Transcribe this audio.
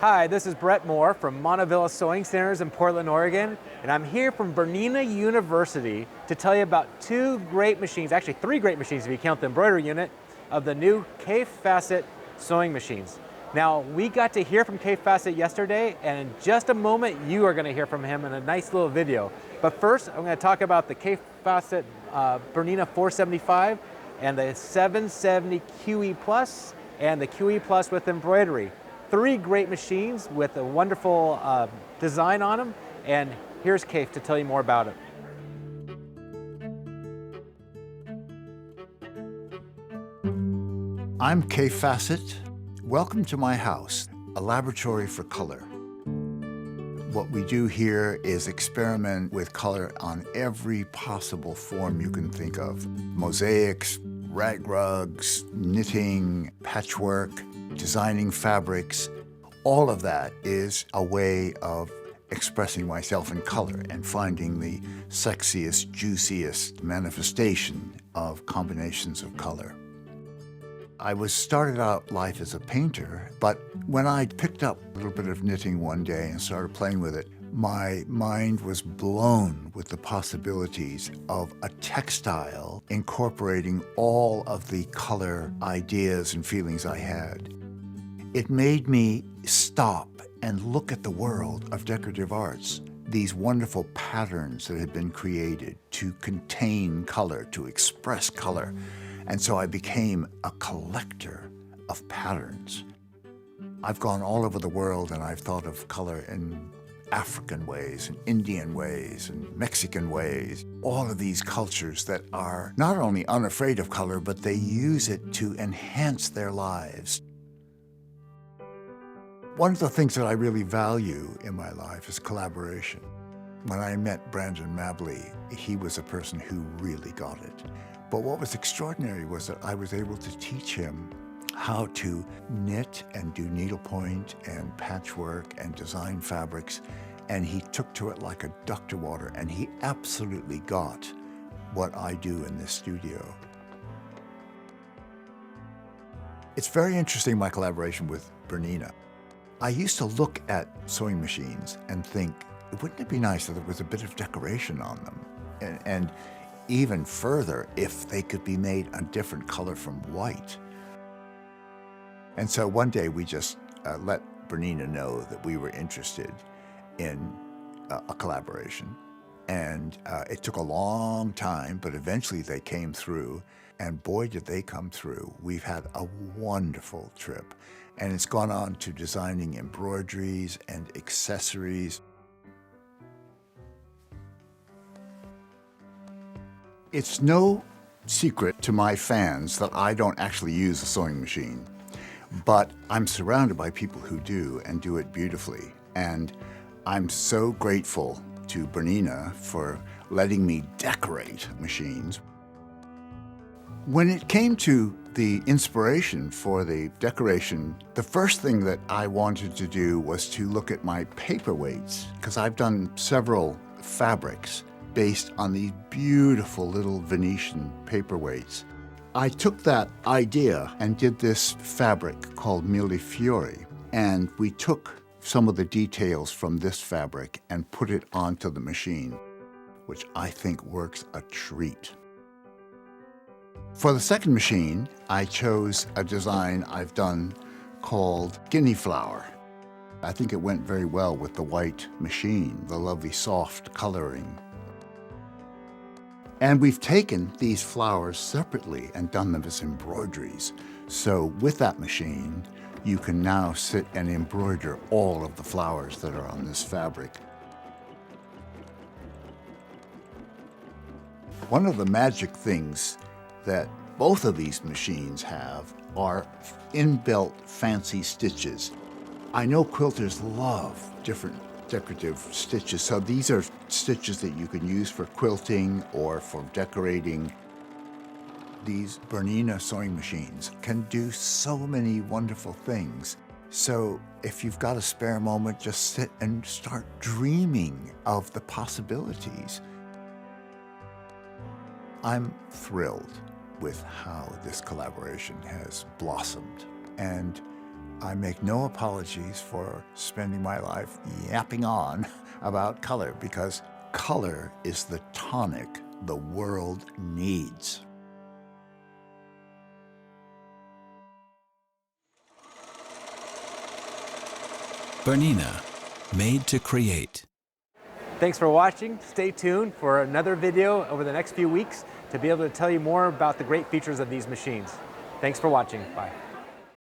Hi, this is Brett Moore from Montavilla Sewing Centers in Portland, Oregon, and I'm here from Bernina University to tell you about two great machines, actually three great machines if you count the embroidery unit, of the new Kaffe Fassett sewing machines. Now, we got to hear from Kaffe Fassett yesterday, and in just a moment, you are going to hear from him in a nice little video. But first, I'm going to talk about the Kaffe Fassett Bernina 475 and the 770 QE Plus and the QE Plus with embroidery. Three great machines with a wonderful design on them, and here's Kaffe to tell you more about it. I'm Kaffe Fassett. Welcome to my house, a laboratory for color. What we do here is experiment with color on every possible form you can think of. Mosaics, rag rugs, knitting, patchwork, designing fabrics. All of that is a way of expressing myself in color and finding the sexiest, juiciest manifestation of combinations of color. I started out life as a painter, but when I picked up a little bit of knitting one day and started playing with it, my mind was blown with the possibilities of a textile incorporating all of the color ideas and feelings I had. It made me stop and look at the world of decorative arts, these wonderful patterns that had been created to contain color, to express color. And so I became a collector of patterns. I've gone all over the world and I've thought of color in African ways, and Indian ways, and Mexican ways. All of these cultures that are not only unafraid of color, but they use it to enhance their lives. One of the things that I really value in my life is collaboration. When I met Brandon Mabley, he was a person who really got it. But what was extraordinary was that I was able to teach him how to knit and do needlepoint and patchwork and design fabrics, and he took to it like a duck to water, and he absolutely got what I do in this studio. It's very interesting, my collaboration with Bernina. I used to look at sewing machines and think, wouldn't it be nice if there was a bit of decoration on them? And even further, if they could be made a different color from white. And so one day we just let Bernina know that we were interested in a collaboration. And it took a long time, but eventually they came through. And boy, did they come through. We've had a wonderful trip. And it's gone on to designing embroideries and accessories. It's no secret to my fans that I don't actually use a sewing machine, but I'm surrounded by people who do and do it beautifully. And I'm so grateful to Bernina for letting me decorate machines. When it came to the inspiration for the decoration, the first thing that I wanted to do was to look at my paperweights, because I've done several fabrics based on these beautiful little Venetian paperweights. I took that idea and did this fabric called Millefiori, and we took some of the details from this fabric and put it onto the machine, which I think works a treat. For the second machine, I chose a design I've done called Guinea Flower. I think it went very well with the white machine, the lovely soft coloring. And we've taken these flowers separately and done them as embroideries. So with that machine, you can now sit and embroider all of the flowers that are on this fabric. One of the magic things that both of these machines have are inbuilt fancy stitches. I know quilters love different decorative stitches. So these are stitches that you can use for quilting or for decorating. These Bernina sewing machines can do so many wonderful things. So if you've got a spare moment, just sit and start dreaming of the possibilities. I'm thrilled with how this collaboration has blossomed. And I make no apologies for spending my life yapping on about color, because color is the tonic the world needs. Bernina, made to create. Thanks for watching. Stay tuned for another video over the next few weeks to be able to tell you more about the great features of these machines. Thanks for watching. Bye.